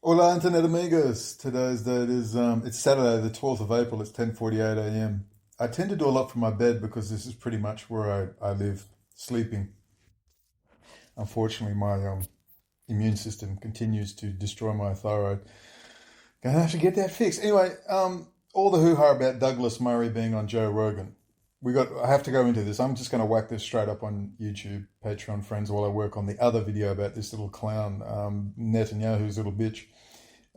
Hola, Internet amigos. Today's date is it's Saturday, the 12th of April. It's 10:48 a.m. I tend to do a lot from my bed because this is pretty much where I live, sleeping. Unfortunately, my immune system continues to destroy my thyroid. Gonna have to get that fixed. Anyway, all the hoo-ha about Douglas Murray being on Joe Rogan. I have to go into this. I'm just going to whack this straight up on YouTube, Patreon friends, while I work on the other video about this little clown, Netanyahu's little bitch.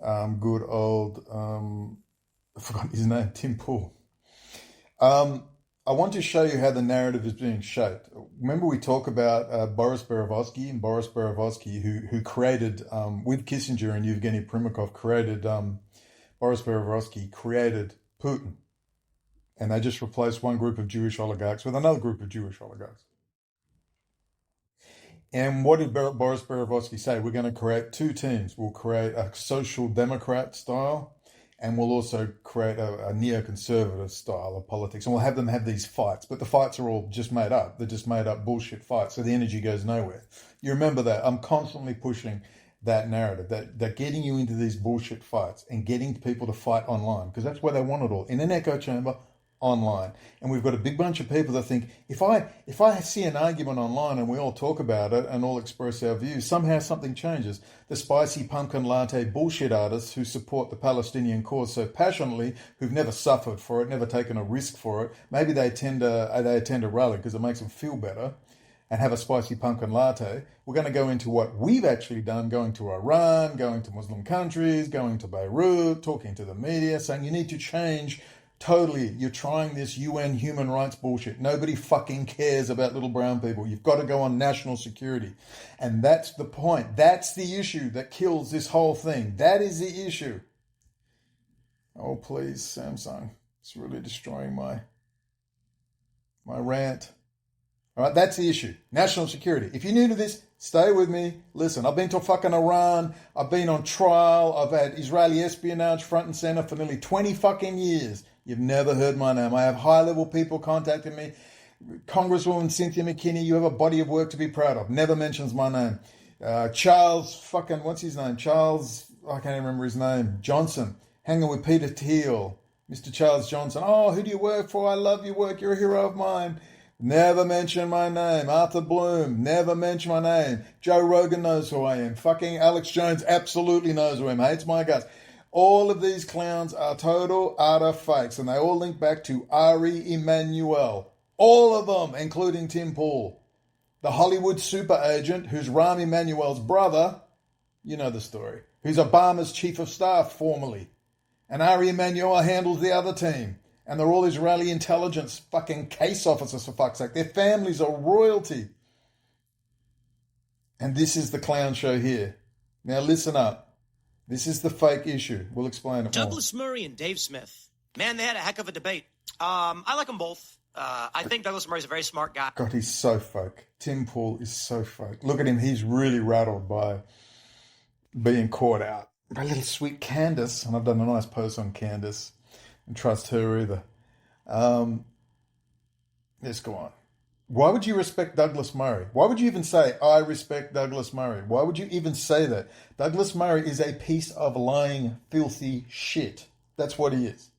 Good old, I forgot his name, Tim Pool. I want to show you how the narrative is being shaped. Remember we talk about Boris Berezovsky, who created, with Kissinger and Yevgeny Primakov, Boris Berezovsky created Putin. And they just replaced one group of Jewish oligarchs with another group of Jewish oligarchs. And what did Boris Berezovsky say? We're going to create two teams. We'll create a social democrat style, and we'll also create a neoconservative style of politics. And we'll have them have these fights. But the fights are all just made up. They're just made up bullshit fights. So the energy goes nowhere. You remember that. I'm constantly pushing that narrative, that getting you into these bullshit fights and getting people to fight online, because that's where they want it all. In an echo chamber, online. And we've got a big bunch of people that think if I see an argument online and we all talk about it and all express our views, somehow something changes. The spicy pumpkin latte bullshit artists who support the Palestinian cause so passionately, who've never suffered for it, never taken a risk for it, maybe they attend a rally because it makes them feel better and have a spicy pumpkin latte. We're going to go into what we've actually done, going to Iran, going to Muslim countries, going to Beirut, talking to the media, saying you need to change. Totally, you're trying this UN human rights bullshit. Nobody fucking cares about little brown people. You've got to go on national security. And that's the point. That's the issue that kills this whole thing. That is the issue. Oh, please, Samsung. It's really destroying my rant. All right, that's the issue. National security. If you're new to this, stay with me. Listen, I've been to fucking Iran. I've been on trial. I've had Israeli espionage front and center for nearly 20 fucking years. You've never heard my name. I have high-level people contacting me. Congresswoman Cynthia McKinney, you have a body of work to be proud of. Never mentions my name. Charles fucking, what's his name? Charles, I can't even remember his name. Johnson. Hanging with Peter Thiel. Mr. Charles Johnson. Oh, who do you work for? I love your work. You're a hero of mine. Never mention my name. Arthur Bloom. Never mention my name. Joe Rogan knows who I am. Fucking Alex Jones absolutely knows who I am. Hates my guts. All of these clowns are total, utter fakes, and they all link back to Ari EMANUEL. All of them, including Tim Pool. The Hollywood super agent, who's Rahm Emanuel's brother, you know the story, who's Obama's chief of staff formerly. And Ari EMANUEL handles the other team. And they're all Israeli intelligence fucking case officers, for fuck's sake. Their families are royalty. And this is the clown show here. Now listen up. This is the fake issue. We'll explain it Douglas Murray and Dave Smith. Man, they had a heck of a debate. I like them both. I think Douglas Murray's a very smart guy. God, he's so fake. Tim Pool is so fake. Look at him. He's really rattled by being caught out. By little sweet Candace, and I've done a nice post on Candace. And trust her either. Let's go on. Why would you respect Douglas Murray? Why would you even say, I respect Douglas Murray? Why would you even say that? Douglas Murray is a piece of lying, filthy shit. That's what he is.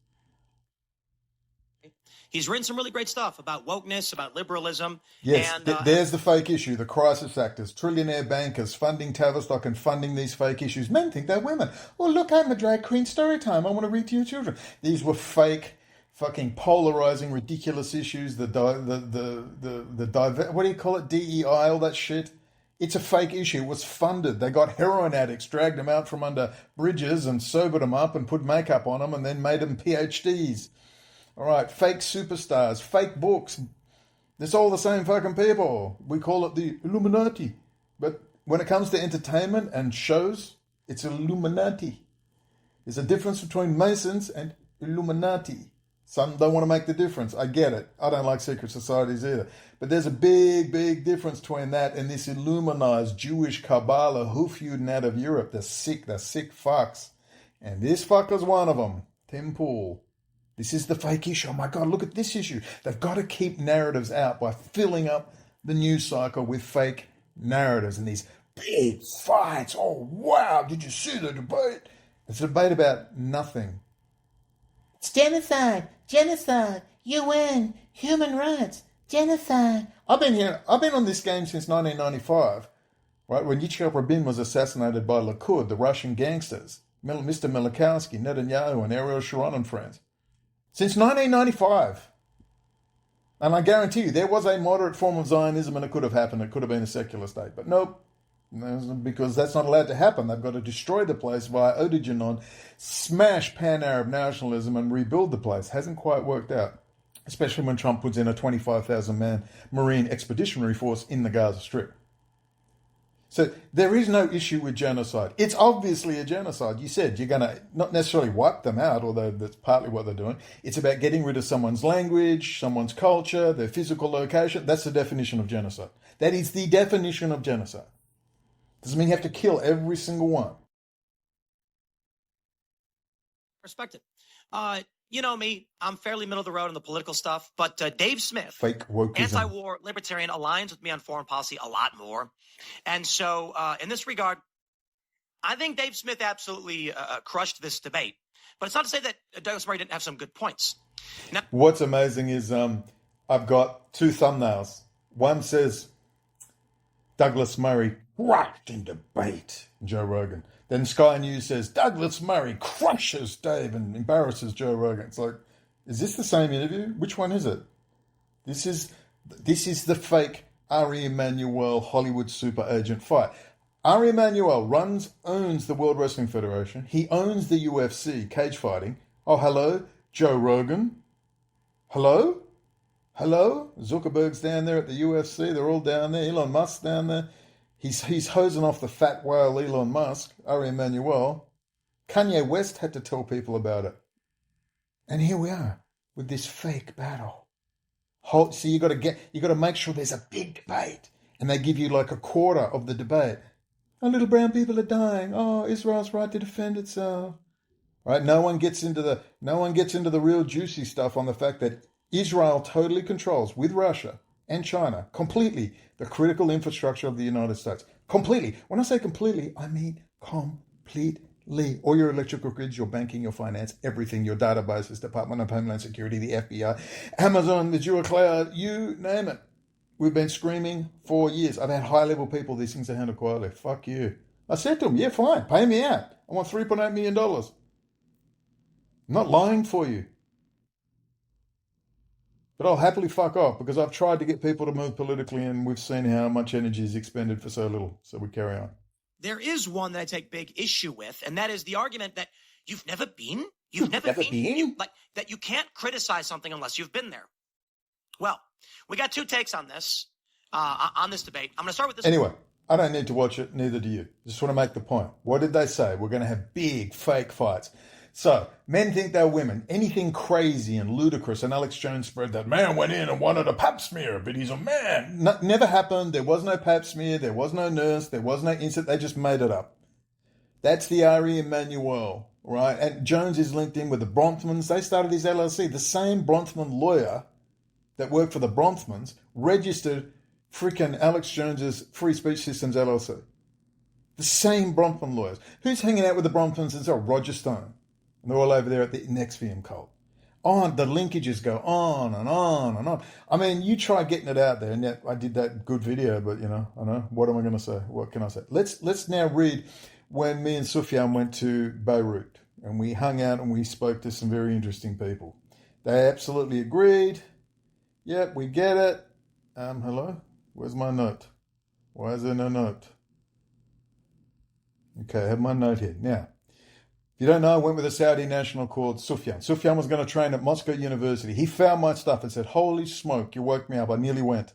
He's written some really great stuff about wokeness, about liberalism. Yes, and, there's the fake issue, the crisis actors, trillionaire bankers, funding Tavistock and funding these fake issues. Men think they're women. Oh, look, I'm a drag queen story time. I want to read to your children. These were fake, fucking polarizing, ridiculous issues. What do you call it? DEI, all that shit. It's a fake issue. It was funded. They got heroin addicts, dragged them out from under bridges and sobered them up and put makeup on them and then made them PhDs. All right, fake superstars, fake books. It's all the same fucking people. We call it the Illuminati. But when it comes to entertainment and shows, it's Illuminati. There's a difference between Masons and Illuminati. Some don't want to make the difference. I get it. I don't like secret societies either. But there's a big, big difference between that and this Illuminized Jewish Kabbalah hoofuding out of Europe. They're sick fucks. And this fucker's one of them, Tim Pool. This is the fake issue. Oh my God, look at this issue. They've got to keep narratives out by filling up the news cycle with fake narratives and these big fights. Oh, wow, did you see the debate? It's a debate about nothing. It's genocide, UN, human rights, genocide. I've been on this game since 1995, right, when Yitzhak Rabin was assassinated by Likud, the Russian gangsters, Mr. Milikowski, Netanyahu, and Ariel Sharon and friends. Since 1995. And I guarantee you, there was a moderate form of Zionism and it could have happened. It could have been a secular state. But nope, because that's not allowed to happen. They've got to destroy the place via Odiginon, smash pan-Arab nationalism and rebuild the place. Hasn't quite worked out, especially when Trump puts in a 25,000-man Marine expeditionary force in the Gaza Strip. So there is no issue with genocide. It's obviously a genocide. You said you're going to not necessarily wipe them out, although that's partly what they're doing. It's about getting rid of someone's language, someone's culture, their physical location. That's the definition of genocide. That is the definition of genocide. Doesn't mean you have to kill every single one. Perspective. You know me, I'm fairly middle of the road on the political stuff, but Dave Smith, fake wokeism, anti-war libertarian, aligns with me on foreign policy a lot more. And so in this regard, I think Dave Smith absolutely crushed this debate. But it's not to say that Douglas Murray didn't have some good points. Now, what's amazing is I've got two thumbnails. One says Douglas Murray crushed in debate, Joe Rogan. Then Sky News says, Douglas Murray crushes Dave and embarrasses Joe Rogan. It's like, is this the same interview? Which one is it? This is the fake Ari EMANUEL Hollywood super agent fight. Ari EMANUEL owns the World Wrestling Federation. He owns the UFC, cage fighting. Oh, hello, Joe Rogan. Hello? Zuckerberg's down there at the UFC. They're all down there. Elon Musk's down there. He's hosing off the fat whale Elon Musk, Ari EMANUEL. Kanye West had to tell people about it. And here we are with this fake battle. So you got to make sure there's a big debate, and they give you like a quarter of the debate. Oh, little brown people are dying. Oh, Israel's right to defend itself. Right? No one gets into the real juicy stuff on the fact that Israel totally controls, with Russia and China, completely the critical infrastructure of the United States. Completely. When I say completely, I mean completely. All your electrical grids, your banking, your finance, everything, your databases, Department of Homeland Security, the FBI, Amazon, Azure Cloud, you name it. We've been screaming for years. I've had high-level people, these things are handled quietly. Fuck you. I said to them, yeah, fine, pay me out. I want $3.8 million. I'm not lying for you. But I'll happily fuck off because I've tried to get people to move politically and we've seen how much energy is expended for so little. So we carry on. There is one that I take big issue with, and that is the argument that you've never been? You've never been? That you can't criticize something unless you've been there. Well, we got two takes on this debate. I'm going to start with this. Anyway, I don't need to watch it. Neither do you. Just want to make the point. What did they say? We're going to have big fake fights. So, men think they're women. Anything crazy and ludicrous. And Alex Jones spread that man went in and wanted a pap smear, but he's a man. No, never happened. There was no pap smear. There was no nurse. There was no incident. They just made it up. That's the Ari EMANUEL, right? And Jones is linked in with the Bronfmans. They started his LLC. The same Bronfman lawyer that worked for the Bronfmans registered freaking Alex Jones's Free Speech Systems LLC. The same Bronfman lawyers. Who's hanging out with the Bronfmans as well? Roger Stone. And they're all over there at the NXIVM cult. The linkages go on and on and on. I mean, you try getting it out there, and yet I did that good video, but I know. What am I going to say? What can I say? Let's now read when me and Sufyan went to Beirut, and we hung out and we spoke to some very interesting people. They absolutely agreed. Yep, we get it. Hello? Where's my note? Why is there no note? Okay, I have my note here. Now, if you don't know, I went with a Saudi national called Sufyan. Sufyan was going to train at Moscow University. He found my stuff and said, holy smoke, you woke me up. I nearly went.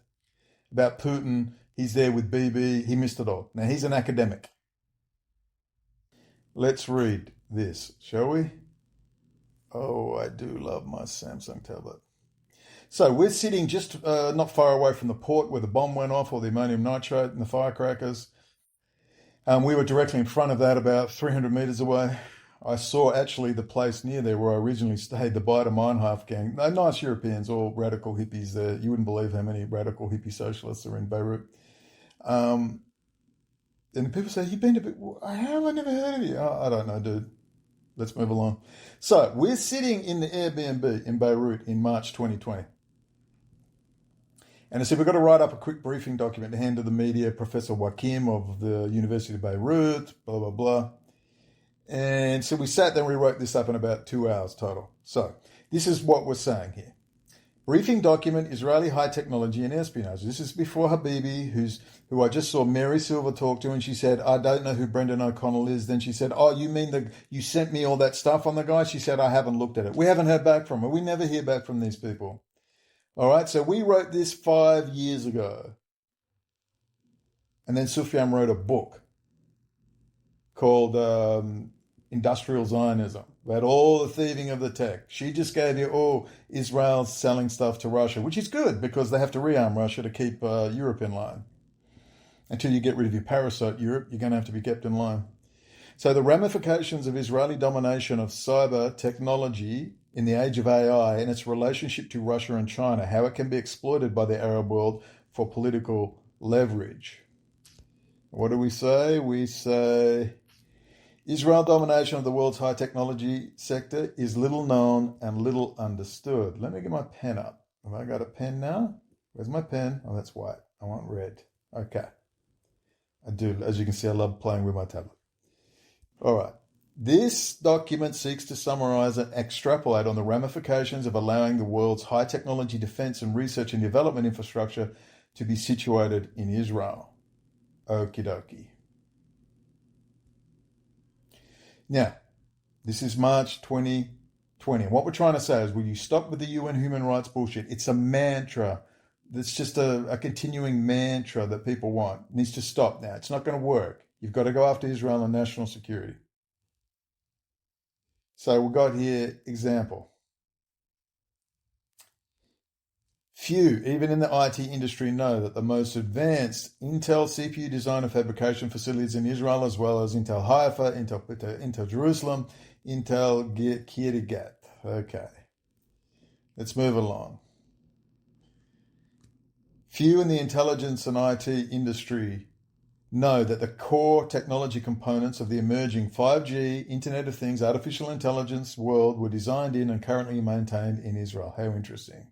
About Putin, he's there with BB. He missed it all. Now, he's an academic. Let's read this, shall we? Oh, I do love my Samsung tablet. So we're sitting just not far away from the port where the bomb went off, or the ammonium nitrate and the firecrackers. We were directly in front of that, about 300 meters away. I saw actually the place near there where I originally stayed, the Baader Meinhof gang. Nice Europeans, all radical hippies there. You wouldn't believe how many radical hippie socialists are in Beirut. And people say, you've been to, how have I never heard of you? Oh, I don't know, dude. Let's move along. So we're sitting in the Airbnb in Beirut in March 2020. And I said, we've got to write up a quick briefing document to hand to the media, Professor Wakim of the University of Beirut, blah, blah, blah. And so we sat there and we wrote this up in about 2 hours total. So this is what we're saying here. Briefing document, Israeli high technology and espionage. This is before Habibi, who I just saw Mary Silva talk to, and she said, I don't know who Brendon OConnell is. Then she said, oh, you mean you sent me all that stuff on the guy? She said, I haven't looked at it. We haven't heard back from her. We never hear back from these people. All right, so we wrote this 5 years ago. And then Sufyan wrote a book called Industrial Zionism, about all the thieving of the tech. She just gave you, Israel's selling stuff to Russia, which is good because they have to rearm Russia to keep Europe in line. Until you get rid of your parasite Europe, you're going to have to be kept in line. So the ramifications of Israeli domination of cyber technology in the age of AI and its relationship to Russia and China, how it can be exploited by the Arab world for political leverage. What do we say? We say Israel domination of the world's high technology sector is little known and little understood. Let me get my pen up. Have I got a pen now? Where's my pen? Oh, that's white. I want red. Okay. I do. As you can see, I love playing with my tablet. All right. This document seeks to summarize and extrapolate on the ramifications of allowing the world's high technology defense and research and development infrastructure to be situated in Israel. Okie dokie. Now, this is March 2020. And what we're trying to say is, will you stop with the UN human rights bullshit? It's a mantra. It's just a continuing mantra that people want. It needs to stop now. It's not going to work. You've got to go after Israel and national security. So we've got here example. Few, even in the IT industry, know that the most advanced Intel CPU design and fabrication facilities in Israel, as well as Intel Haifa, Intel Jerusalem, Intel Kiryat Gat. Okay. Let's move along. Few in the intelligence and IT industry know that the core technology components of the emerging 5G, Internet of Things, artificial intelligence world were designed in and currently maintained in Israel. How interesting.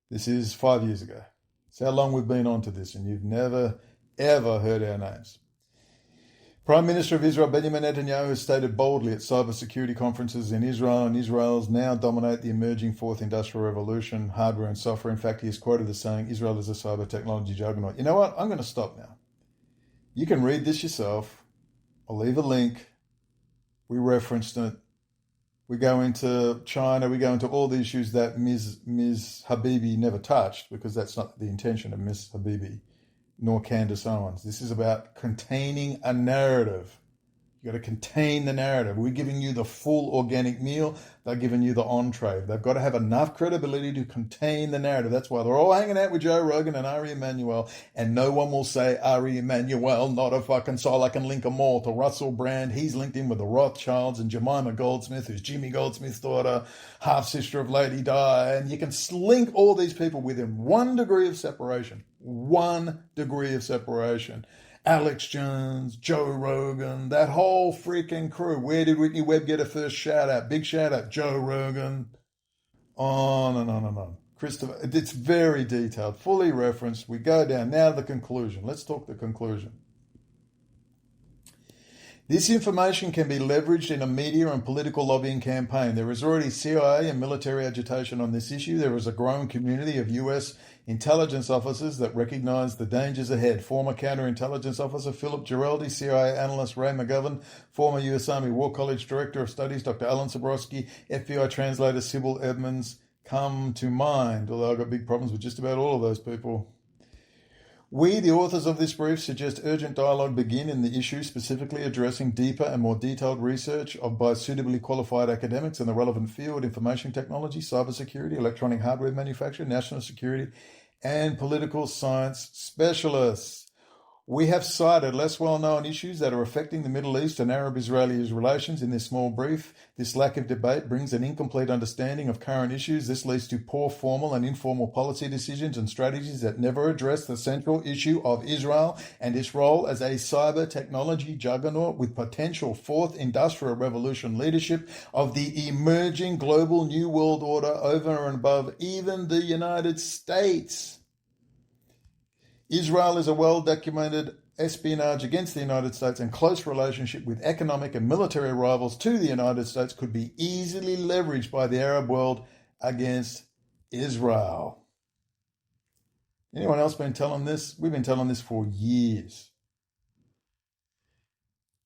This is 5 years ago. It's how long we've been on to this, and you've never, ever heard our names. Prime Minister of Israel, Benjamin Netanyahu, has stated boldly at cybersecurity conferences in Israel, and Israel's now dominate the emerging fourth industrial revolution, hardware and software. In fact, he is quoted as saying, Israel is a cyber technology juggernaut. You know what? I'm going to stop now. You can read this yourself. I'll leave a link. We referenced it. We go into China. We go into all the issues that Ms. Habibi never touched, because that's not the intention of Ms. Habibi, nor Candace Owens. This is about containing a narrative. You've got to contain the narrative. We're giving you the full organic meal. They're giving you the entree. They've got to have enough credibility to contain the narrative. That's why they're all hanging out with Joe Rogan and Ari EMANUEL, and no one will say Ari EMANUEL, not a fucking soul. I can link them all to Russell Brand. He's linked in with the Rothschilds, and Jemima Goldsmith, who's Jimmy Goldsmith's daughter, half-sister of Lady Di. And you can link all these people within 1 degree of separation. 1 degree of separation. Alex Jones, Joe Rogan, that whole freaking crew. Where did Whitney Webb get her first shout out? Big shout out, Joe Rogan. On and on and on. Christopher, it's very detailed, fully referenced. We go down now to the conclusion. Let's talk the conclusion. This information can be leveraged in a media and political lobbying campaign. There is already CIA and military agitation on this issue. There is a growing community of US intelligence officers that recognize the dangers ahead. Former counterintelligence officer Philip Giraldi, CIA analyst Ray McGovern, former US Army War College Director of Studies Dr. Alan Sabrowski, FBI translator Sybil Edmonds come to mind, although I've got big problems with just about all of those people. We, the authors of this brief, suggest urgent dialogue begin in the issue, specifically addressing deeper and more detailed research by suitably qualified academics in the relevant field: information technology, cybersecurity, electronic hardware manufacture, national security, and political science specialists. We have cited less well-known issues that are affecting the Middle East and Arab-Israeli relations in this small brief. This lack of debate brings an incomplete understanding of current issues. This leads to poor formal and informal policy decisions and strategies that never address the central issue of Israel and its role as a cyber technology juggernaut with potential fourth industrial revolution leadership of the emerging global new world order over and above even the United States. Israel is a well-documented espionage against the United States, and close relationship with economic and military rivals to the United States could be easily leveraged by the Arab world against Israel. Anyone else been telling this? We've been telling this for years.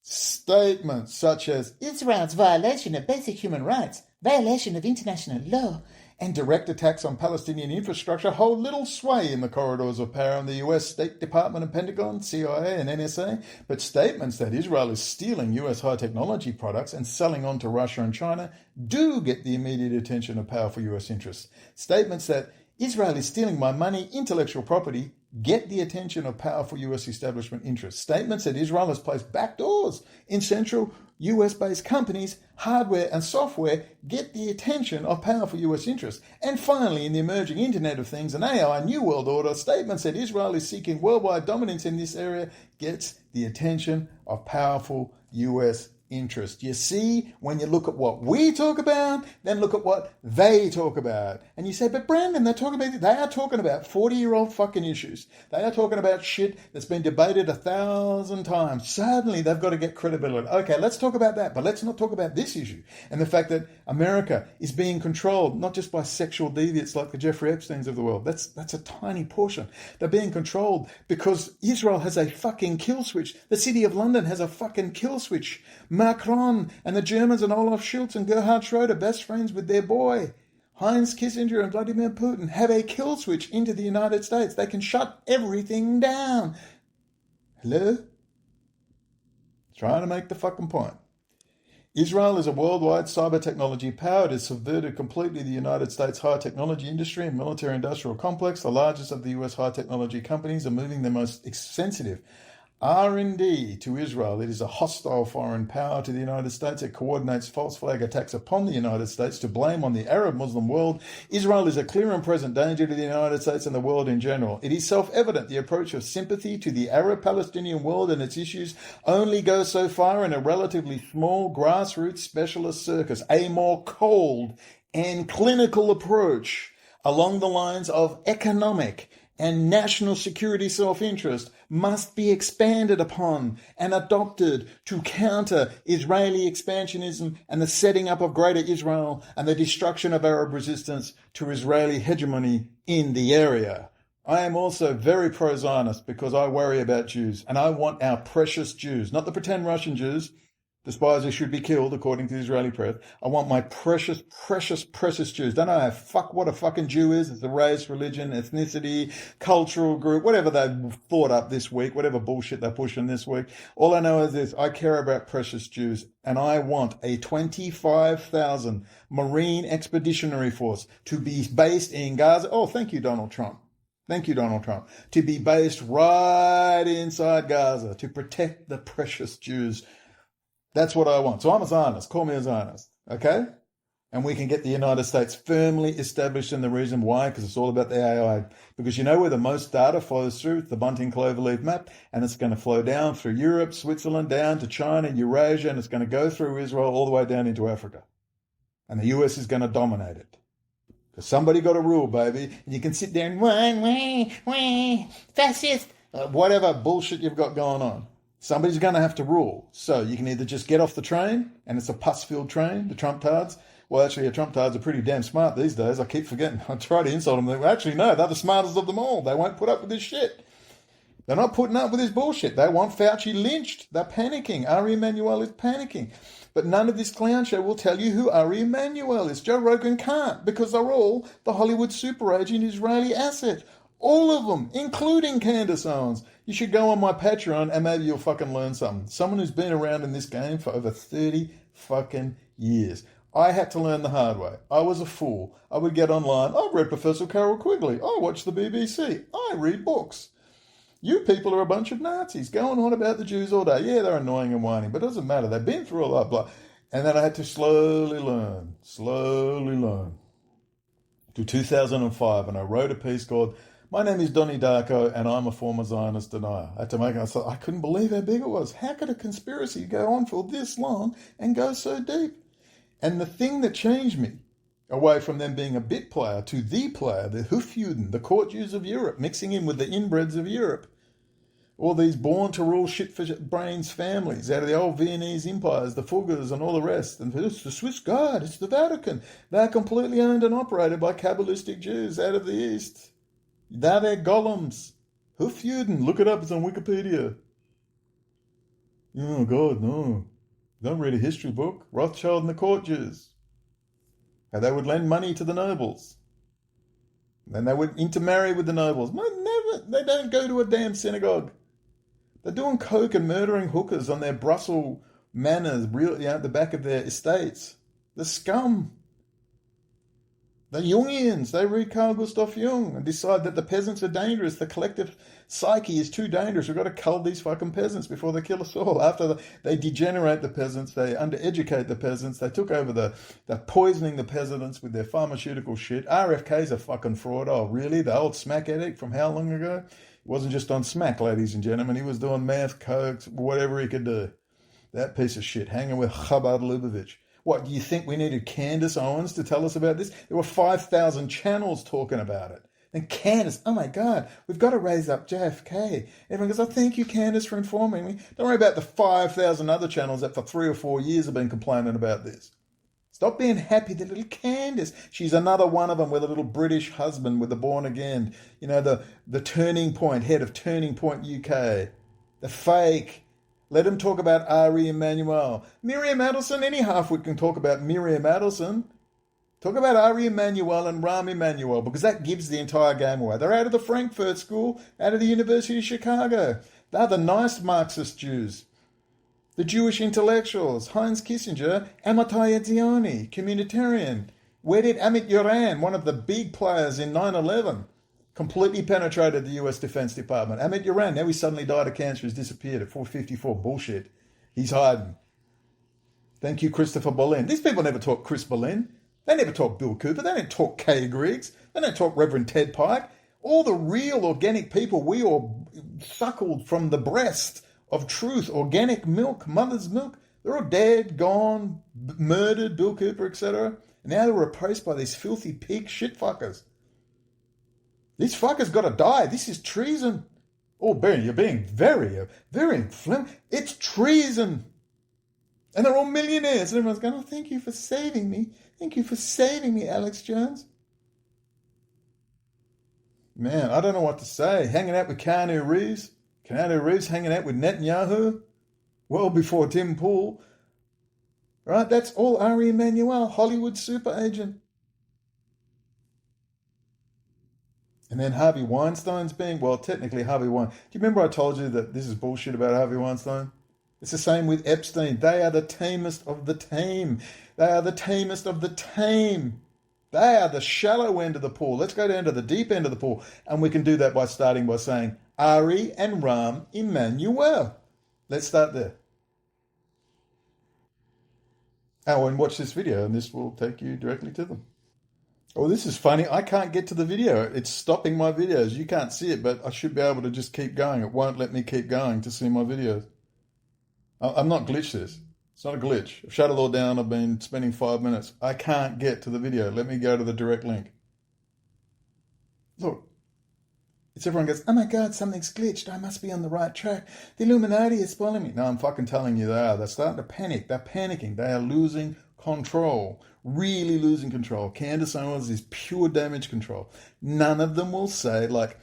Statements such as Israel's violation of basic human rights, violation of international law, and direct attacks on Palestinian infrastructure hold little sway in the corridors of power in the US State Department and Pentagon, CIA and NSA, but statements that Israel is stealing US high technology products and selling on to Russia and China do get the immediate attention of powerful US interests. Statements that Israel is stealing my money, intellectual property, get the attention of powerful US establishment interests. Statements that Israel has placed backdoors in central US-based companies, hardware and software get the attention of powerful US interests. And finally, in the emerging Internet of Things and AI New World Order, statements that Israel is seeking worldwide dominance in this area gets the attention of powerful US interest. You see, when you look at what we talk about, then look at what they talk about. And you say, but Brendon, they are talking about 40-year-old fucking issues. They are talking about shit that's been debated 1,000 times. Suddenly, they've got to get credibility. Okay, let's talk about that, but let's not talk about this issue. And the fact that America is being controlled, not just by sexual deviants like the Jeffrey Epsteins of the world. That's a tiny portion. They're being controlled because Israel has a fucking kill switch. The City of London has a fucking kill switch. Macron and the Germans and Olaf Scholz and Gerhard Schroeder, best friends with their boy. Heinz Kissinger and Vladimir Putin have a kill switch into the United States. They can shut everything down. Hello? Trying to make the fucking point. Israel is a worldwide cyber technology power. It has subverted completely the United States high technology industry and military industrial complex. The largest of the US high technology companies are moving their most sensitive R&D to Israel. It is a hostile foreign power to the United States. It coordinates false flag attacks upon the United States to blame on the Arab Muslim world. Israel is a clear and present danger to the United States and the world in general. It is self-evident the approach of sympathy to the Arab-Palestinian world and its issues only goes so far in a relatively small grassroots specialist circus. A more cold and clinical approach along the lines of economic and national security self-interest must be expanded upon and adopted to counter Israeli expansionism and the setting up of Greater Israel and the destruction of Arab resistance to Israeli hegemony in the area. I am also very pro-Zionist because I worry about Jews, and I want our precious Jews, not the pretend Russian Jews. The spies who should be killed, according to the Israeli press. I want my precious, precious, precious Jews. Don't know what a fucking Jew is. It's a race, religion, ethnicity, cultural group, whatever they've thought up this week, whatever bullshit they're pushing this week. All I know is this. I care about precious Jews, and I want a 25,000 Marine Expeditionary Force to be based in Gaza. Oh, thank you, Donald Trump. Thank you, Donald Trump. To be based right inside Gaza to protect the precious Jews. That's what I want. So I'm a Zionist. Call me a Zionist. Okay? And we can get the United States firmly established in the reason why, because it's all about the AI. Because you know where the most data flows through? It's the Bunting Cloverleaf map. And it's going to flow down through Europe, Switzerland, down to China, Eurasia, and it's going to go through Israel all the way down into Africa. And the US is going to dominate it. Because somebody got to rule, baby. And you can sit there and fascist, whatever bullshit you've got going on. Somebody's going to have to rule. So you can either just get off the train, and it's a pus-filled train, the Trump-tards. Well, actually, the Trump-tards are pretty damn smart these days. I keep forgetting. I try to insult them. Actually, no, they're the smartest of them all. They won't put up with this shit. They're not putting up with this bullshit. They want Fauci lynched. They're panicking. Ari EMANUEL is panicking. But none of this clown show will tell you who Ari EMANUEL is. Joe Rogan can't, because they're all the Hollywood super agent Israeli asset. All of them, including Candace Owens. You should go on my Patreon and maybe you'll fucking learn something. Someone who's been around in this game for over 30 fucking years. I had to learn the hard way. I was a fool. I would get online. I've read Professor Carol Quigley. I watch the BBC. I read books. You people are a bunch of Nazis going on about the Jews all day. Yeah, they're annoying and whining, but it doesn't matter. They've been through a lot, blah. And then I had to slowly learn to 2005, and I wrote a piece called "My Name is Donnie Darko, and I'm a former Zionist denier." I had to make it. I couldn't believe how big it was. How could a conspiracy go on for this long and go so deep? And the thing that changed me, away from them being a bit player to the player, the Hofjuden, the court Jews of Europe, mixing in with the inbreds of Europe, all these born-to-rule shit-for-brains families out of the old Viennese empires, the Fuggers and all the rest. And it's the Swiss Guard, it's the Vatican. They're completely owned and operated by Kabbalistic Jews out of the East. They're their golems. Hofjuden, look it up, it's on Wikipedia. Oh, God, no. Don't read a history book. Rothschild and the court Jews. How they would lend money to the nobles. Then they would intermarry with the nobles. Never. They don't go to a damn synagogue. They're doing coke and murdering hookers on their Brussels manors, really at the back of their estates. The scum. The Jungians, they read Carl Gustav Jung and decide that the peasants are dangerous. The collective psyche is too dangerous. We've got to cull these fucking peasants before they kill us all. After they degenerate the peasants, they undereducate the peasants. They took over they're poisoning the peasants with their pharmaceutical shit. RFK's a fucking fraud. Oh, really? The old smack addict from how long ago? He wasn't just on smack, ladies and gentlemen. He was doing meth, coke, whatever he could do. That piece of shit, hanging with Chabad Lubavitch. What, do you think we needed Candace Owens to tell us about this? There were 5,000 channels talking about it. And Candace, oh my God, we've got to raise up JFK. Everyone goes, oh, thank you, Candace, for informing me. Don't worry about the 5,000 other channels that for 3 or 4 years have been complaining about this. Stop being happy, the little Candace. She's another one of them with a little British husband with the born again. You know, the Turning Point, head of Turning Point UK. The fake. Let him talk about Ari EMANUEL. Miriam Adelson, any halfwit can talk about Miriam Adelson. Talk about Ari EMANUEL and Rahm Emanuel, because that gives the entire game away. They're out of the Frankfurt School, out of the University of Chicago. They're the nice Marxist Jews. The Jewish intellectuals, Heinz Kissinger, Amitai Etzioni, communitarian. Where did Amit Yoran, one of the big players in 9/11, completely penetrated the US Defense Department? Amit Yoran, now he suddenly died of cancer, he's disappeared at 454. Bullshit. He's hiding. Thank you, Christopher Berlin. These people never talk Chris Berlin. They never talk Bill Cooper. They don't talk Kay Griggs. They don't talk Reverend Ted Pike. All the real organic people we all suckled from the breast of truth, organic milk, mother's milk, they're all dead, gone, murdered, Bill Cooper, etc. And now they're replaced by these filthy pig shit fuckers. These fuckers got to die. This is treason. Oh, Ben, you're being very, very inflamed. It's treason. And they're all millionaires. And everyone's going, oh, thank you for saving me. Thank you for saving me, Alex Jones. Man, I don't know what to say. Hanging out with Keanu Reeves. Keanu Reeves hanging out with Netanyahu. Well before Tim Pool. Right, that's all Ari EMANUEL, Hollywood super agent. And then Harvey Weinstein's being, well, technically Harvey Weinstein. Do you remember I told you that this is bullshit about Harvey Weinstein? It's the same with Epstein. They are the tamest of the tame. They are the tamest of the tame. They are the shallow end of the pool. Let's go down to the deep end of the pool. And we can do that by starting by saying Ari and Rahm EMANUEL. Let's start there. Oh, and watch this video, and this will take you directly to them. Oh, this is funny. I can't get to the video. It's stopping my videos. You can't see it, but I should be able to just keep going. It won't let me keep going to see my videos. I'm not glitched this. It's not a glitch. I've shut it all down. I've been spending 5 minutes. I can't get to the video. Let me go to the direct link. Look. It's everyone goes, oh my God, something's glitched. I must be on the right track. The Illuminati is spoiling me. No, I'm fucking telling you they are. They're starting to panic. They're panicking. They are losing control. Really losing control. Candace Owens is pure damage control. None of them will say, like,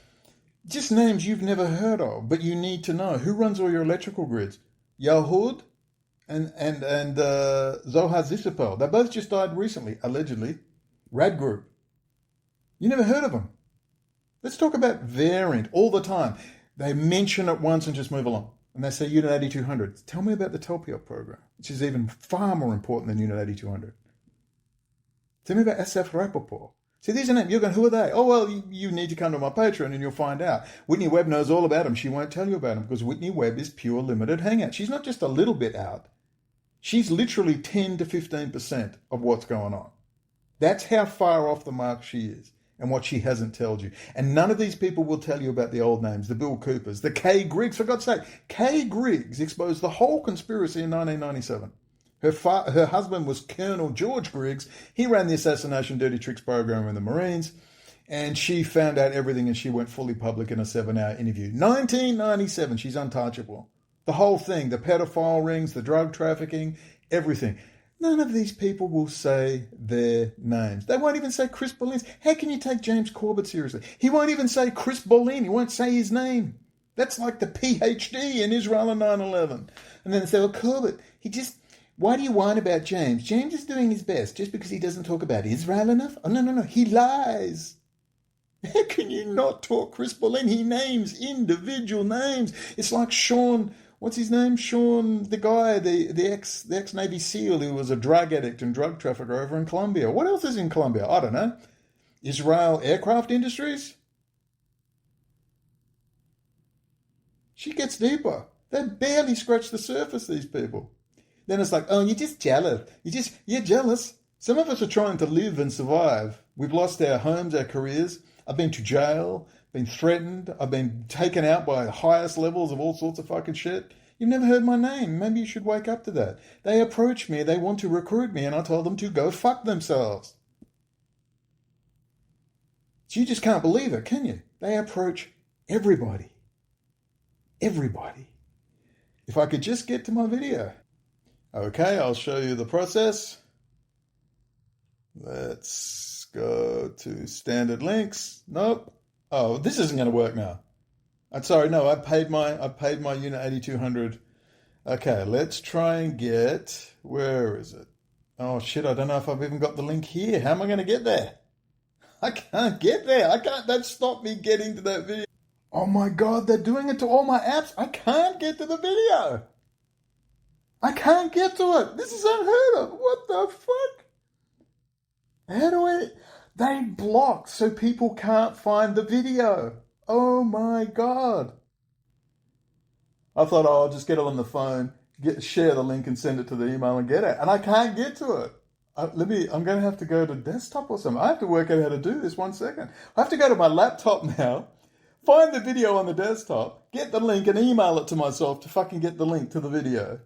just names you've never heard of, but you need to know. Who runs all your electrical grids? Yahud and Zohar Zissapel. They both just died recently, allegedly. Rad Group. You never heard of them. Let's talk about variant all the time. They mention it once and just move along. And they say Unit 8200. Tell me about the Telpiot program, which is even far more important than Unit 8200. Tell me about SF Rappaport. See, these are names. You're going, who are they? Oh, well, you need to come to my Patreon and you'll find out. Whitney Webb knows all about them. She won't tell you about them because Whitney Webb is pure limited hangout. She's not just a little bit out. She's literally 10 to 15% of what's going on. That's how far off the mark she is and what she hasn't told you. And none of these people will tell you about the old names, the Bill Coopers, the Kay Griggs. For God's sake, Kay Griggs exposed the whole conspiracy in 1997. Her husband was Colonel George Griggs. He ran the Assassination Dirty Tricks program in the Marines. And she found out everything and she went fully public in a 7-hour interview. 1997, she's untouchable. The whole thing, the pedophile rings, the drug trafficking, everything. None of these people will say their names. They won't even say Chris Boleyn. How can you take James Corbett seriously? He won't even say Chris Boleyn. He won't say his name. That's like the PhD in Israel in 9/11. And then they say, well, Corbett, why do you whine about James? James is doing his best just because he doesn't talk about Israel enough? Oh, no. He lies. How can you not talk Chris Boleyn? He names individual names. It's like Sean, what's his name? Sean, the guy, the ex-Navy SEAL who was a drug addict and drug trafficker over in Colombia. What else is in Colombia? I don't know. Israel Aircraft Industries? She gets deeper. They barely scratch the surface, these people. Then it's like, oh, you're just jealous. You're jealous. Some of us are trying to live and survive. We've lost our homes, our careers. I've been to jail, been threatened. I've been taken out by the highest levels of all sorts of fucking shit. You've never heard my name. Maybe you should wake up to that. They approached me. They want to recruit me, and I told them to go fuck themselves. So you just can't believe it, can you? They approach everybody. Everybody. If I could just get to my video. Okay, I'll show you the process. Let's go to standard links. Nope. Oh, this isn't going to work now. I'm sorry, no, I paid my unit 8,200. Okay, let's try and get, where is it? Oh shit, I don't know if I've even got the link here. How am I going to get there? I can't get there. That stopped me getting to that video. Oh my God, they're doing it to all my apps. I can't get to the video. I can't get to it. This is unheard of. What the fuck? How do I... They block so people can't find the video. Oh my God. I thought, I'll just get it on the phone, share the link and send it to the email and get it. And I can't get to it. I'm going to have to go to desktop or something. I have to work out how to do this 1 second. I have to go to my laptop now, find the video on the desktop, get the link and email it to myself to fucking get the link to the video.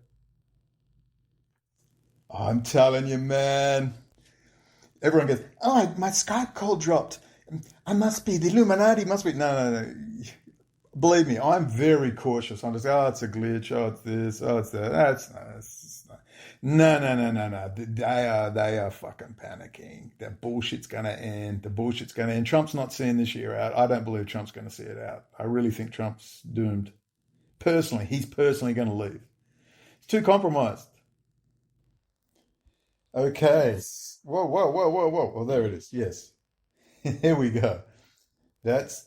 I'm telling you, man. Everyone goes, oh, my Skype call dropped. I must be, the Illuminati must be. No. Believe me, I'm very cautious. I'm just, it's a glitch. Oh, it's this. Oh, it's that. No. They are fucking panicking. That bullshit's going to end. The bullshit's going to end. Trump's not seeing this year out. I don't believe Trump's going to see it out. I really think Trump's doomed. Personally, he's personally going to leave. It's too compromised. Okay. Whoa. Oh, there it is. Yes. Here we go. What's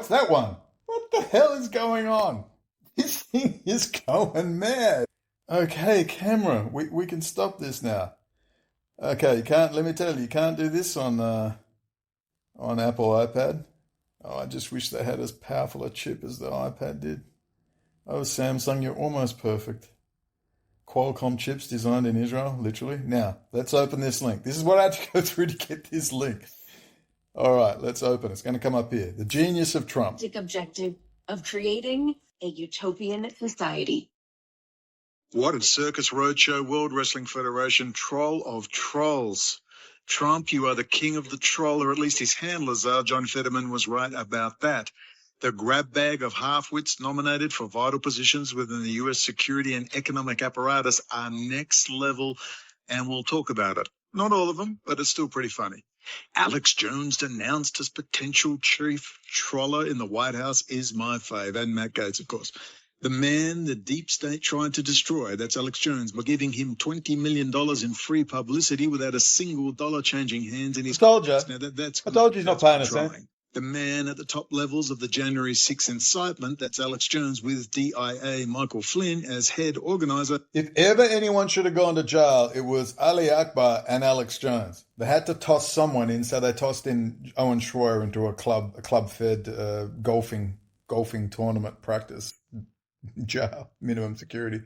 that one? What the hell is going on? This thing is going mad. Okay, camera. We can stop this now. Okay, let me tell you, you can't do this on Apple iPad. Oh, I just wish they had as powerful a chip as the iPad did. Oh, Samsung, you're almost perfect. Qualcomm chips designed in Israel, literally. Now, let's open this link. This is what I had to go through to get this link. All right, let's open. It's going to come up here. The genius of Trump. Objective of creating a utopian society. What did Circus Roadshow World Wrestling Federation troll of trolls? Trump, you are the king of the troll, or at least his handlers are. John Fetterman was right about that. The grab bag of half-wits nominated for vital positions within the U.S. security and economic apparatus are next level, and we'll talk about it. Not all of them, but it's still pretty funny. Alex Jones denounced as potential chief troller in the White House is my fave, and Matt Gaetz, of course. The man the deep state tried to destroy, that's Alex Jones, by giving him $20 million in free publicity without a single dollar changing hands in his... I told you. Now, that's I told you he's not paying us, eh? The man at the top levels of the January 6 incitement, that's Alex Jones with DIA Michael Flynn as head organiser. If ever anyone should have gone to jail, it was Ali Akbar and Alex Jones. They had to toss someone in, so they tossed in Owen Schroyer into a club-fed golfing tournament practice. Jail, minimum security.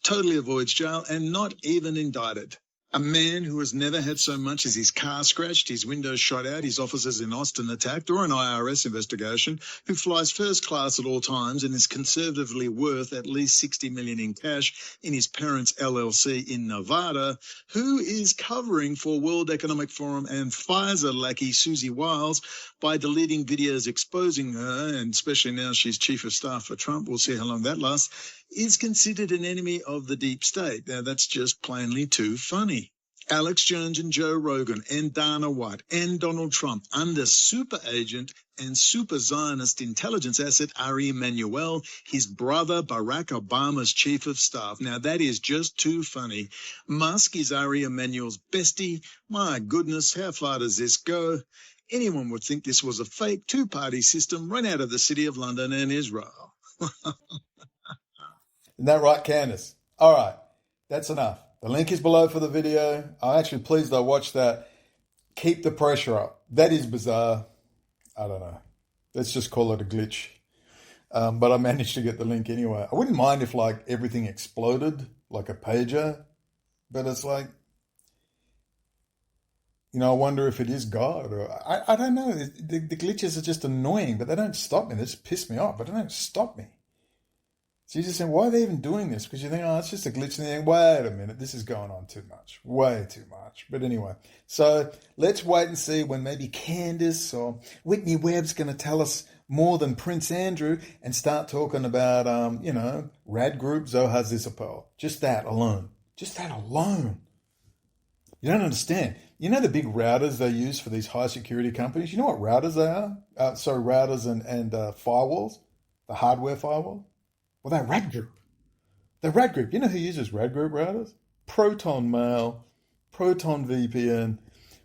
Totally avoids jail and not even indicted. A man who has never had so much as his car scratched, his windows shot out, his offices in Austin attacked, or an IRS investigation, who flies first class at all times and is conservatively worth at least $60 million in cash in his parents' LLC in Nevada, who is covering for World Economic Forum and Pfizer lackey Susie Wiles by deleting videos exposing her, and especially now she's chief of staff for Trump, we'll see how long that lasts, is considered an enemy of the deep state. Now, that's just plainly too funny. Alex Jones and Joe Rogan and Dana White and Donald Trump under super agent and super Zionist intelligence asset Ari EMANUEL, his brother Barack Obama's chief of staff. Now, that is just too funny. Musk is Ari EMANUEL's bestie. My goodness, how far does this go? Anyone would think this was a fake two-party system run out of the city of London and Israel. Isn't that right, Candace? All right, that's enough. The link is below for the video. I'm actually pleased I watched that. Keep the pressure up. That is bizarre. I don't know. Let's just call it a glitch. But I managed to get the link anyway. I wouldn't mind if like everything exploded like a pager, but it's like, you know, I wonder if it is God or I don't know. The glitches are just annoying, but they don't stop me. They just piss me off, but they don't stop me. So you just think, why are they even doing this? Because you think, oh, it's just a glitch. And you think, wait a minute, this is going on too much. Way too much. But anyway, so let's wait and see when maybe Candace or Whitney Webb's going to tell us more than Prince Andrew and start talking about, rad group Zohar Zizapel. Just that alone. Just that alone. You don't understand. You know the big routers they use for these high security companies? You know what routers they are? Routers and firewalls? The hardware firewall? Well, they're rad group. They're rad group. You know who uses rad group routers? Proton Mail, Proton VPN.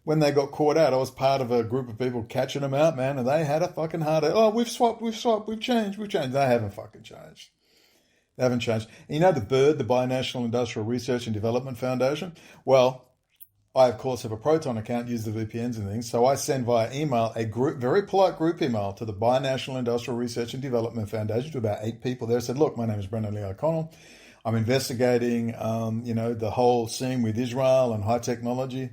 When they got caught out, I was part of a group of people catching them out, man, and they had a fucking hard... Oh, we've swapped, we've changed. They haven't fucking changed. They haven't changed. And you know the BIRD, the Binational Industrial Research and Development Foundation? Well, I, of course, have a Proton account, use the VPNs and things, so I send via email a group, very polite group email to the Binational Industrial Research and Development Foundation to about 8 people there. I said, look, my name is Brendon Lee O'Connell. I'm investigating, the whole scene with Israel and high technology.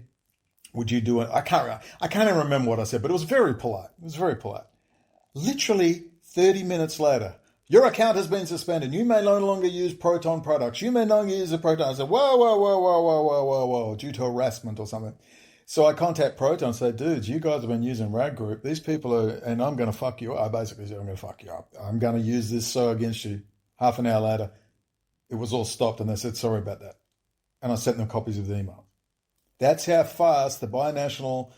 Would you do it? I can't even remember what I said, but it was very polite. Literally 30 minutes later, your account has been suspended. You may no longer use Proton products. You may no longer use a Proton. I said, whoa, due to harassment or something. So I contact Proton and say, dudes, you guys have been using Rad Group. These people are, and I'm going to fuck you up. I basically said, I'm going to fuck you up. I'm going to use this against you. Half an hour later, it was all stopped and they said, sorry about that. And I sent them copies of the email. That's how fast the Binational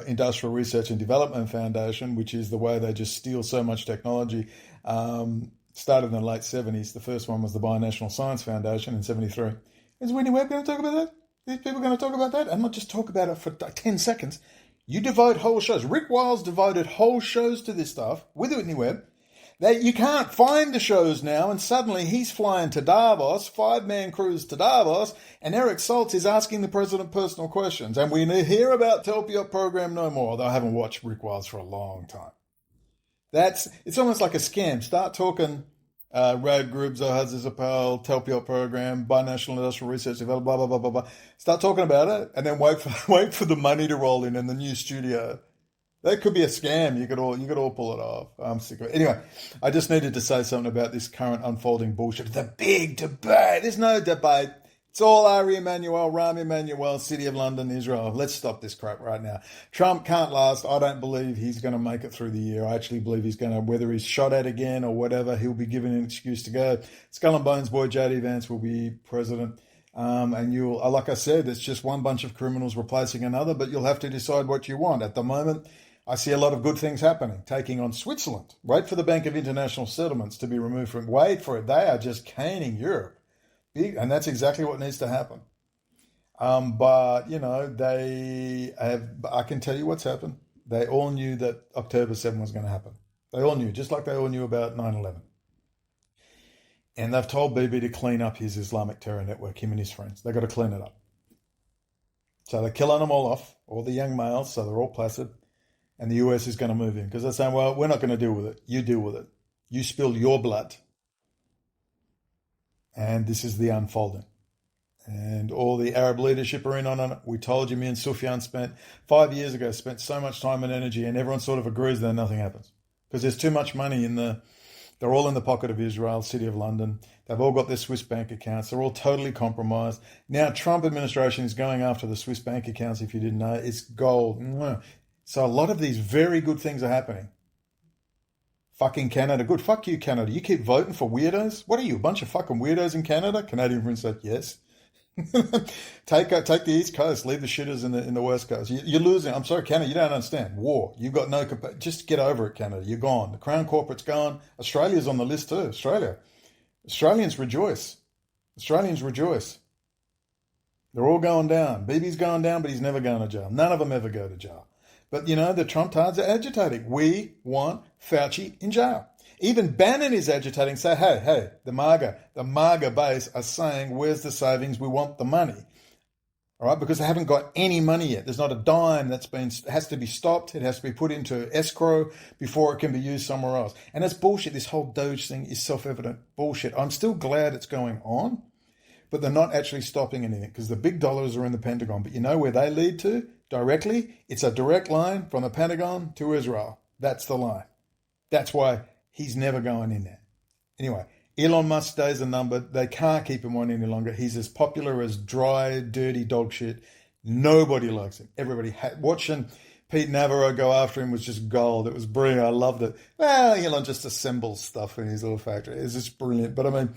Industrial Research and Development Foundation, which is the way they just steal so much technology, started in the late 70s. The first one was the Binational Science Foundation in 73. Is Whitney Webb going to talk about that? These people going to talk about that? And not just talk about it for 10 seconds. You devote whole shows. Rick Wiles devoted whole shows to this stuff with Whitney Webb. You can't find the shows now, and suddenly he's flying to Davos, 5-man cruise to Davos, and Eric Saltz is asking the president personal questions. And we hear about Telpiot program no more, although I haven't watched Rick Wiles for a long time. It's almost like a scam. Start talking Rad Group, Zohar Zizapel, Telpiot program, Binational Industrial Research Development, blah, blah, blah, blah, blah. Start talking about it, and then wait for the money to roll in the new studio. That could be a scam. You could all pull it off. I'm sick of it. Anyway, I just needed to say something about this current unfolding bullshit. The big debate. There's no debate. It's all Ari EMANUEL, Rahm Emanuel, City of London, Israel. Let's stop this crap right now. Trump can't last. I don't believe he's going to make it through the year. I actually believe he's going to, whether he's shot at again or whatever, he'll be given an excuse to go. Skull and Bones boy J.D. Vance will be president. And you'll, like I said, it's just one bunch of criminals replacing another, but you'll have to decide what you want. At the moment, I see a lot of good things happening, taking on Switzerland. Wait for the Bank of International Settlements to be removed from it. Wait for it. They are just caning Europe. And that's exactly what needs to happen. But, I can tell you what's happened. They all knew that October 7 was going to happen. They all knew, just like they all knew about 9/11. And they've told Bibi to clean up his Islamic terror network, him and his friends. They've got to clean it up. So they're killing them all off, all the young males, so they're all placid. And the US is going to move in because they're saying, well, we're not going to deal with it. You deal with it. You spill your blood. And this is the unfolding. And all the Arab leadership are in on it. We told you, me and Sufyan spent 5 years ago, spent so much time and energy, and everyone sort of agrees that nothing happens. Because there's too much money they're all in the pocket of Israel, City of London. They've all got their Swiss bank accounts. They're all totally compromised. Now, Trump administration is going after the Swiss bank accounts, if you didn't know. It's gold. So a lot of these very good things are happening. Fucking Canada. Good. Fuck you, Canada. You keep voting for weirdos? What are you, a bunch of fucking weirdos in Canada? Canadian Prince said, yes. Take the East Coast, leave the shitters in the West Coast. You're losing. I'm sorry, Canada, you don't understand. War. You've got no just get over it, Canada. You're gone. The Crown Corporate's gone. Australia's on the list too. Australians rejoice. They're all going down. Bibi's going down, but he's never going to jail. None of them ever go to jail. But the Trump-tards are agitating. We want Fauci in jail. Even Bannon is agitating, say, hey, the MAGA base are saying, where's the savings? We want the money. All right, because they haven't got any money yet. There's not a dime has to be stopped. It has to be put into escrow before it can be used somewhere else. And that's bullshit. This whole Doge thing is self-evident bullshit. I'm still glad it's going on, but they're not actually stopping anything because the big dollars are in the Pentagon. But you know where they lead to directly? It's a direct line from the Pentagon to Israel. That's the line. That's why he's never going in there. Anyway, Elon Musk days are numbered. They can't keep him on any longer. He's as popular as dry, dirty dog shit. Nobody likes him. Everybody watching Pete Navarro go after him was just gold. It was brilliant. I loved it. Well, Elon just assembles stuff in his little factory. It's just brilliant. But I mean,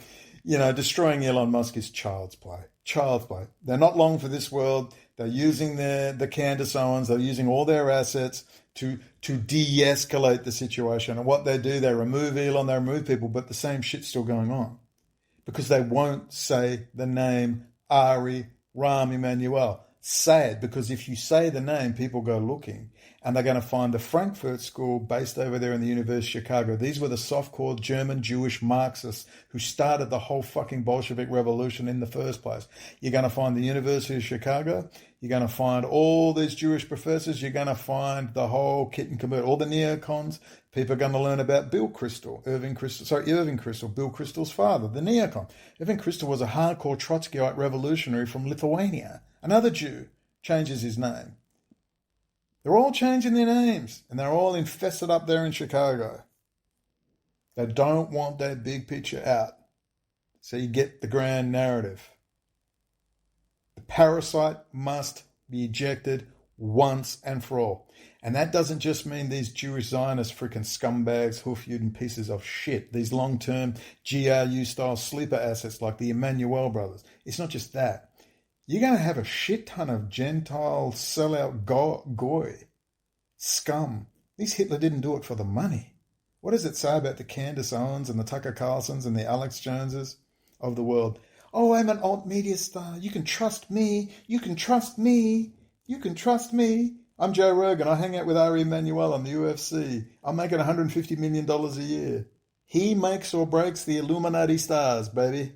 destroying Elon Musk is child's play. Child's play. They're not long for this world. They're using the Candace Owens. They're using all their assets to de-escalate the situation. And what they do, they remove Elon, they remove people, but the same shit's still going on. Because they won't say the name Ari EMANUEL. Say it, because if you say the name, people go looking. And they're going to find the Frankfurt School based over there in the University of Chicago. These were the soft-core German Jewish Marxists who started the whole fucking Bolshevik revolution in the first place. You're going to find the University of Chicago. You're going to find all these Jewish professors. You're going to find the whole kit and caboodle, all the neocons. People are going to learn about Irving Kristol, Bill Kristol's father, the neocon. Irving Kristol was a hardcore Trotskyite revolutionary from Lithuania. Another Jew changes his name. They're all changing their names, and they're all infested up there in Chicago. They don't want that big picture out. So you get the grand narrative. The parasite must be ejected once and for all. And that doesn't just mean these Jewish Zionist freaking scumbags, hoof-eating pieces of shit, these long-term GRU-style sleeper assets like the Emmanuel brothers. It's not just that. You're going to have a shit ton of Gentile sellout goy scum. These Hitler didn't do it for the money. What does it say about the Candace Owens and the Tucker Carlsons and the Alex Joneses of the world? Oh, I'm an alt media star. You can trust me. You can trust me. You can trust me. I'm Joe Rogan. I hang out with Ari EMANUEL on the UFC. I'm making $150 million a year. He makes or breaks the Illuminati stars, baby.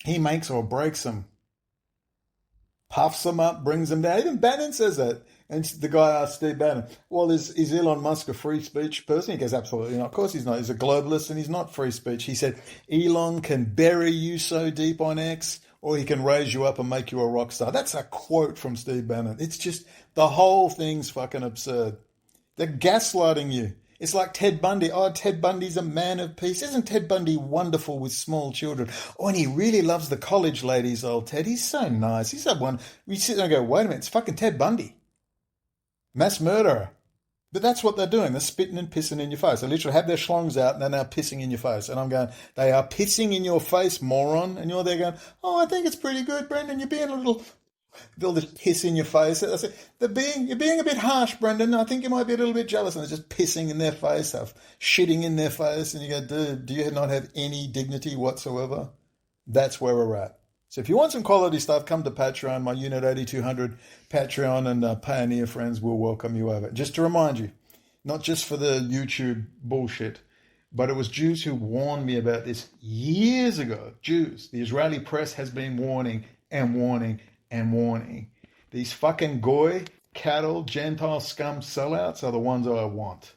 He makes or breaks them. Puffs them up, brings them down. Even Bannon says that. And the guy asked Steve Bannon, well, is Elon Musk a free speech person? He goes, absolutely not. Of course he's not. He's a globalist and he's not free speech. He said, Elon can bury you so deep on X, or he can raise you up and make you a rock star. That's a quote from Steve Bannon. It's just, the whole thing's fucking absurd. They're gaslighting you. It's like Ted Bundy. Oh, Ted Bundy's a man of peace. Isn't Ted Bundy wonderful with small children? Oh, and he really loves the college ladies, old Ted. He's so nice. He's that one. We sit there and go, wait a minute, it's fucking Ted Bundy. Mass murderer. But that's what they're doing. They're spitting and pissing in your face. They literally have their schlongs out and they're now pissing in your face. And I'm going, they are pissing in your face, moron. And you're there going, oh, I think it's pretty good, Brendon. You're being a little... They'll just piss in your face. I say, you're being a bit harsh, Brendon. I think you might be a little bit jealous. And they're just pissing in their face, shitting in their face. And you go, dude, do you not have any dignity whatsoever? That's where we're at. So if you want some quality stuff, come to Patreon, my Unit 8200 Patreon, and Pioneer friends will welcome you over. Just to remind you, not just for the YouTube bullshit, but it was Jews who warned me about this years ago. Jews. The Israeli press has been warning and warning and warning. These fucking goy, cattle, Gentile scum sellouts are the ones I want.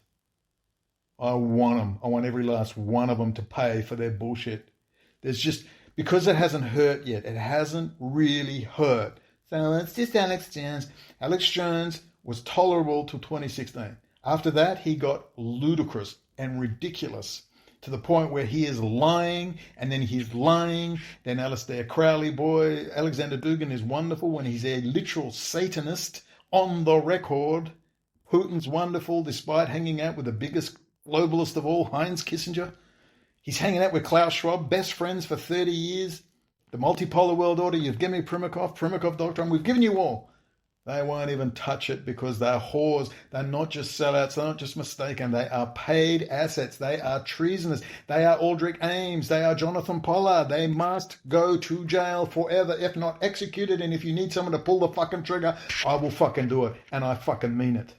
I want them. I want every last one of them to pay for their bullshit. There's just, because it hasn't hurt yet, it hasn't really hurt. So it's just Alex Jones. Alex Jones was tolerable till 2016. After that, he got ludicrous and ridiculous to the point where he is lying, and then he's lying. Then Alistair Crowley, boy, Alexander Dugin is wonderful when he's a literal Satanist on the record. Putin's wonderful despite hanging out with the biggest globalist of all, Heinz Kissinger. He's hanging out with Klaus Schwab, best friends for 30 years. The multipolar world order, you've given me Primakov Doctrine, we've given you all. They won't even touch it because they're whores. They're not just sellouts. They're not just mistaken. They are paid assets. They are treasonous. They are Aldrich Ames. They are Jonathan Pollard. They must go to jail forever, if not executed. And if you need someone to pull the fucking trigger, I will fucking do it. And I fucking mean it.